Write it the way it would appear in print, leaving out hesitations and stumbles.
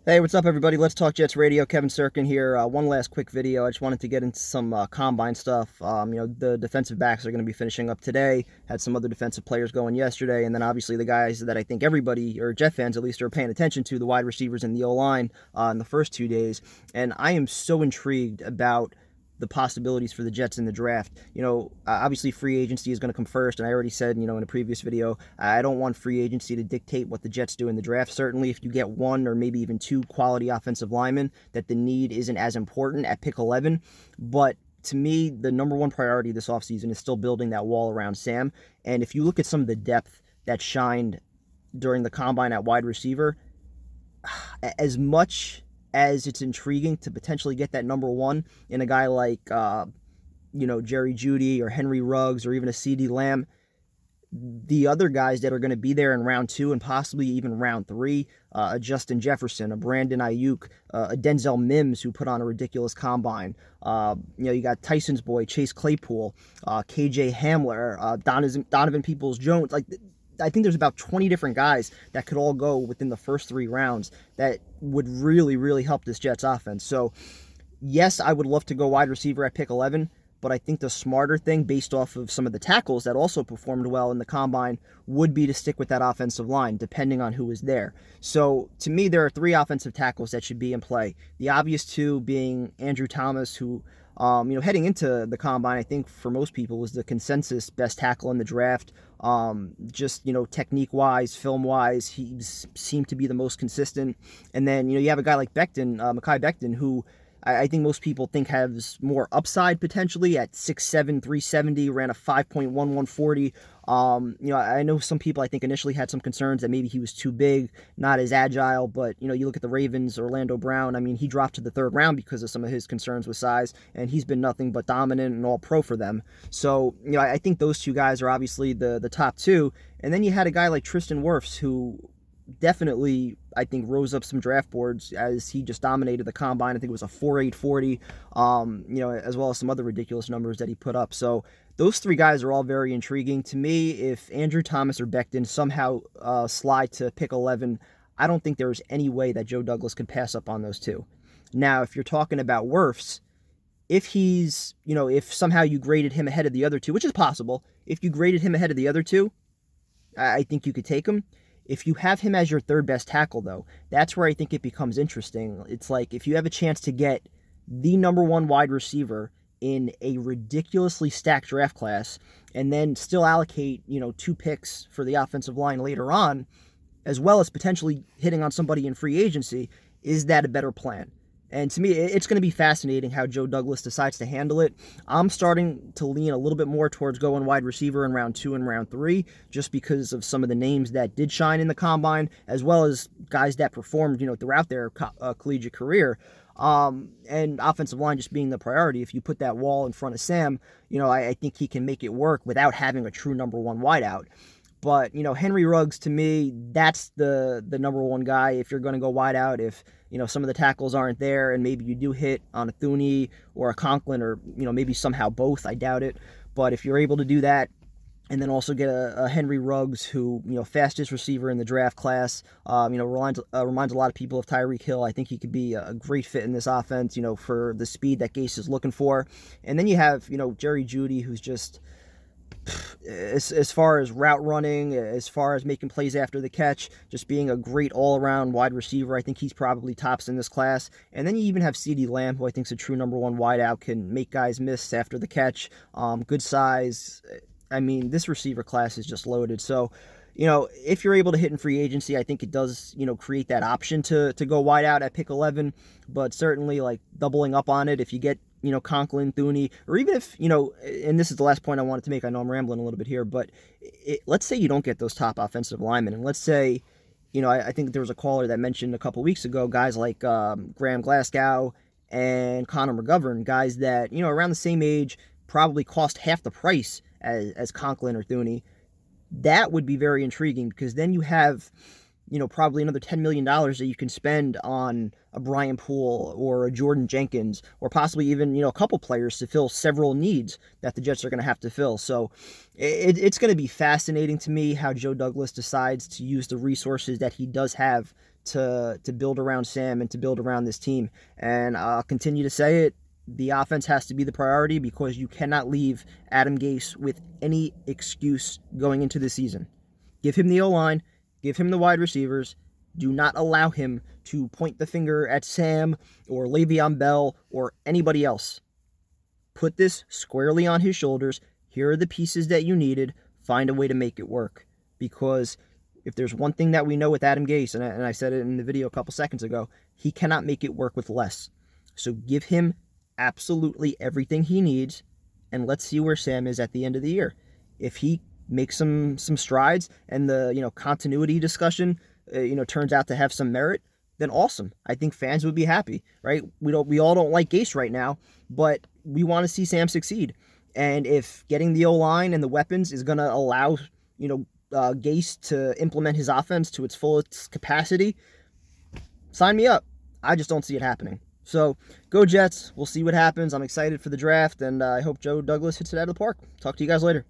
Hey, what's up, everybody? Let's Talk Jets Radio. Kevin Sirkin here. One last quick video. I just wanted to get into some combine stuff. The defensive backs are going to be finishing up today. Had some other defensive players going yesterday, and then obviously the guys that I think everybody, or Jet fans at least, are paying attention to, the wide receivers and the O-line in the first 2 days. And I am so intrigued about the possibilities for the Jets in the draft. Obviously free agency is going to come first, and I already said, in a previous video, I don't want free agency to dictate what the Jets do in the draft. Certainly, if you get one or maybe even two quality offensive linemen, that the need isn't as important at pick 11. But to me, the number one priority this offseason is still building that wall around Sam. And if you look at some of the depth that shined during the combine at wide receiver, as much as it's intriguing to potentially get that number one in a guy like, Jerry Jeudy or Henry Ruggs or even a CeeDee Lamb, the other guys that are going to be there in round two and possibly even round three, a Justin Jefferson, a Brandon Ayuk, a Denzel Mims who put on a ridiculous combine. You got Tyson's boy, Chase Claypool, KJ Hamler, Donovan Peoples-Jones. I think there's about 20 different guys that could all go within the first 3 rounds that would really, really help this Jets offense. So, yes, I would love to go wide receiver at pick 11, but I think the smarter thing, based off of some of the tackles that also performed well in the combine, would be to stick with that offensive line, depending on who is there. So, to me, there are 3 offensive tackles that should be in play. The obvious 2 being Andrew Thomas, who heading into the combine, I think for most people was the consensus best tackle in the draft. Technique-wise, film-wise, he seemed to be the most consistent. And then, you have a guy like Becton, Mekhi Becton, who I think most people think has more upside potentially at 6'7", 370, ran a 5.1140. I know some people I think initially had some concerns that maybe he was too big, not as agile, but, you look at the Ravens, Orlando Brown, I mean, he dropped to the 3rd round because of some of his concerns with size, and he's been nothing but dominant and all pro for them. So, I think those 2 guys are obviously the top 2. And then you had a guy like Tristan Wirfs, who definitely, I think, rose up some draft boards as he just dominated the combine. I think it was a 4.840, as well as some other ridiculous numbers that he put up. So those 3 guys are all very intriguing. To me, if Andrew Thomas or Becton somehow slide to pick 11, I don't think there's any way that Joe Douglas could pass up on those 2. Now, if you're talking about Wirfs, if somehow you graded him ahead of the other 2, which is possible, if you graded him ahead of the other 2, I think you could take him. If you have him as your 3rd best tackle, though, that's where I think it becomes interesting. It's like if you have a chance to get the number 1 wide receiver in a ridiculously stacked draft class and then still allocate, 2 picks for the offensive line later on, as well as potentially hitting on somebody in free agency, is that a better plan? And to me, it's going to be fascinating how Joe Douglas decides to handle it. I'm starting to lean a little bit more towards going wide receiver in round 2 and round 3, just because of some of the names that did shine in the combine, as well as guys that performed, throughout their collegiate career. And offensive line just being the priority. If you put that wall in front of Sam, I think he can make it work without having a true number 1 wideout. But, Henry Ruggs, to me, that's the number 1 guy if you're going to go wide out. If, some of the tackles aren't there and maybe you do hit on a Thuney or a Conklin or, maybe somehow both. I doubt it. But if you're able to do that and then also get a Henry Ruggs who, fastest receiver in the draft class, reminds a lot of people of Tyreek Hill. I think he could be a great fit in this offense, for the speed that Gase is looking for. And then you have, Jerry Jeudy, who's just... As far as route running, as far as making plays after the catch, just being a great all-around wide receiver, I think he's probably tops in this class. And then you even have CeeDee Lamb, who I think is a true number 1 wideout, can make guys miss after the catch, good size. I mean, this receiver class is just loaded. So, if you're able to hit in free agency, I think it does, create that option to go wide out at pick 11. But certainly, like, doubling up on it, if you get, Conklin, Thuney, or even if, and this is the last point I wanted to make. I know I'm rambling a little bit here, but let's say you don't get those top offensive linemen. And let's say, I think there was a caller that mentioned a couple weeks ago, guys like Graham Glasgow and Connor McGovern, guys that, around the same age, probably cost half the price as Conklin or Thuney. That would be very intriguing because then you have, probably another $10 million that you can spend on a Brian Poole or a Jordan Jenkins or possibly even, a couple players to fill several needs that the Jets are going to have to fill. So it's going to be fascinating to me how Joe Douglas decides to use the resources that he does have to build around Sam and to build around this team. And I'll continue to say it. The offense has to be the priority because you cannot leave Adam Gase with any excuse going into the season. Give him the O-line, give him the wide receivers. Do not allow him to point the finger at Sam or Le'Veon Bell or anybody else. Put this squarely on his shoulders. Here are the pieces that you needed. Find a way to make it work. Because if there's one thing that we know with Adam Gase, and I said it in the video a couple seconds ago, he cannot make it work with less. So give him absolutely everything he needs, and let's see where Sam is at the end of the year. If he makes some strides and the continuity discussion turns out to have some merit, then awesome. I think fans would be happy, right? We all don't like Gase right now, but we want to see Sam succeed. And if getting the O-line and the weapons is going to allow Gase to implement his offense to its fullest capacity, sign me up. I just don't see it happening. So go Jets. We'll see what happens. I'm excited for the draft, and I hope Joe Douglas hits it out of the park. Talk to you guys later.